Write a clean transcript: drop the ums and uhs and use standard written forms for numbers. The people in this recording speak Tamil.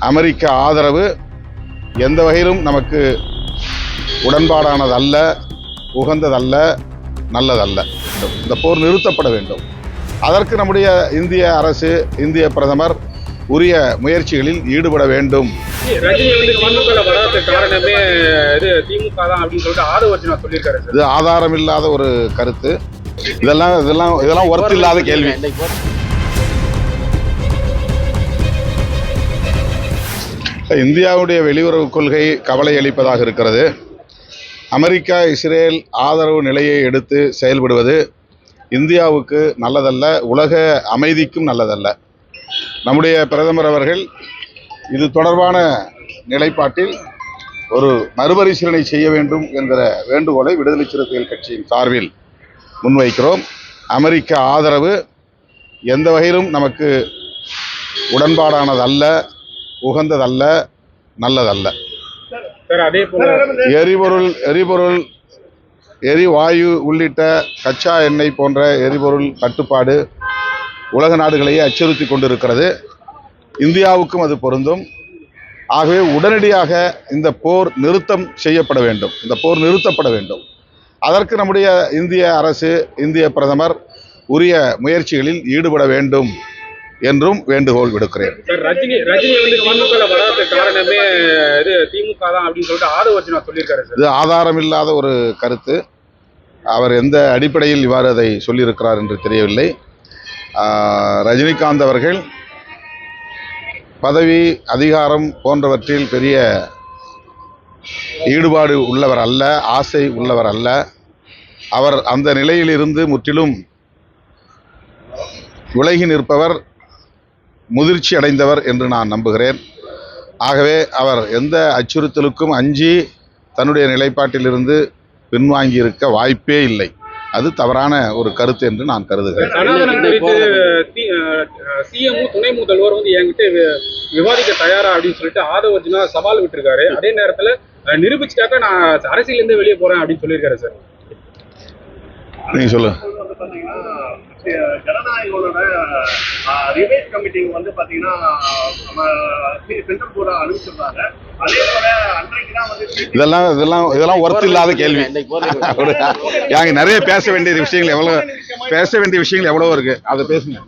அமெரிக்க ஆதரவு எந்த வகையிலும் நமக்கு உடன்பாடானதல்ல, உகந்ததல்ல, நல்லதல்ல. இந்த போர் நிறுத்தப்பட வேண்டும். அதற்கு நம்முடைய இந்திய அரசு, இந்திய பிரதமர் உரிய முயற்சிகளில் ஈடுபட வேண்டும். இது ஆதாரம் இல்லாத ஒரு கருத்து. இதெல்லாம் ஒர்த் இல்லாத கேள்வி. இந்தியாவுடைய வெளியுறவு கொள்கை கவலை அளிப்பதாக இருக்கிறது. அமெரிக்கா, இஸ்ரேல் ஆதரவு நிலையை எடுத்து செயல்படுவது இந்தியாவுக்கு நல்லதல்ல, உலக அமைதிக்கும் நல்லதல்ல. நம்முடைய பிரதமர் அவர்கள் இது தொடர்பான நிலைப்பாட்டில் ஒரு மறுபரிசீலனை செய்ய வேண்டும் என்கிற வேண்டுகோளை விடுதலை சிறுத்தைகள் கட்சியின் சார்பில் முன்வைக்கிறோம். அமெரிக்க ஆதரவு எந்த வகையிலும் நமக்கு உடன்பாடானதல்ல, உகந்ததல்ல, நல்லதல்ல. எரிவாயு உள்ளிட்ட கச்சா எண்ணெய் போன்ற எரிபொருள் தட்டுப்பாடு உலக நாடுகளையே அச்சுறுத்தி கொண்டிருக்கிறது. இந்தியாவுக்கும் அது பொருந்தும். ஆகவே உடனடியாக இந்த போர் நிறுத்தம் செய்யப்பட வேண்டும். இந்த போர் நிறுத்தப்பட வேண்டும். அதற்கு நம்முடைய இந்திய அரசு, இந்திய பிரதமர் உரிய முயற்சிகளில் ஈடுபட வேண்டும் என்றும் வேண்டுகோள் விடுக்கிறேன். இது ஆதாரம் இல்லாத ஒரு கருத்து. அவர் எந்த அடிப்படையில் இவ்வாறு அதை சொல்லியிருக்கிறார் என்று தெரியவில்லை. ரஜினிகாந்த் அவர்கள் பதவி, அதிகாரம் போன்றவற்றில் பெரிய ஈடுபாடு உள்ளவர் அல்ல, ஆசை உள்ளவர் அல்ல. அவர் அந்த நிலையில் இருந்து முற்றிலும் விலகி நிற்பவர், முதிர்ச்சி அடைந்தவர் என்று நான் நம்புகிறேன். ஆகவே அவர் எந்த அச்சுறுத்தலுக்கும் அஞ்சி தன்னுடைய நிலைப்பாட்டிலிருந்து பின்வாங்கி இருக்க வாய்ப்பே இல்லை. அது தவறான ஒரு கருத்து என்று நான் கருதுகிறேன். துணை முதல்வர் என்கிட்ட விவாதிக்க தயாரா அப்படின்னு சொல்லிட்டு ஆதவர்ஜுனா சவால் விட்டுருக்காரு. அதே நேரத்துல நிரூபிச்சுட்டாக்க நான் அரசியல இருந்து வெளியே போறேன் அப்படின்னு சொல்லியிருக்காரு. சார், நீங்க சொல்லுங்க. ஜனநாயகளோட ரிவைஸ் கமிட்டி பாத்தீங்கன்னா சென்ட்ரல் போர்டு அனுப்பிச்சிருந்தாங்க. அதே போல அன்றைக்கு தான் இதெல்லாம் ஒர்த் இல்லாத கேள்வி. நிறைய பேச வேண்டிய விஷயங்கள் எவ்வளவு இருக்கு, அதை பேசுங்க.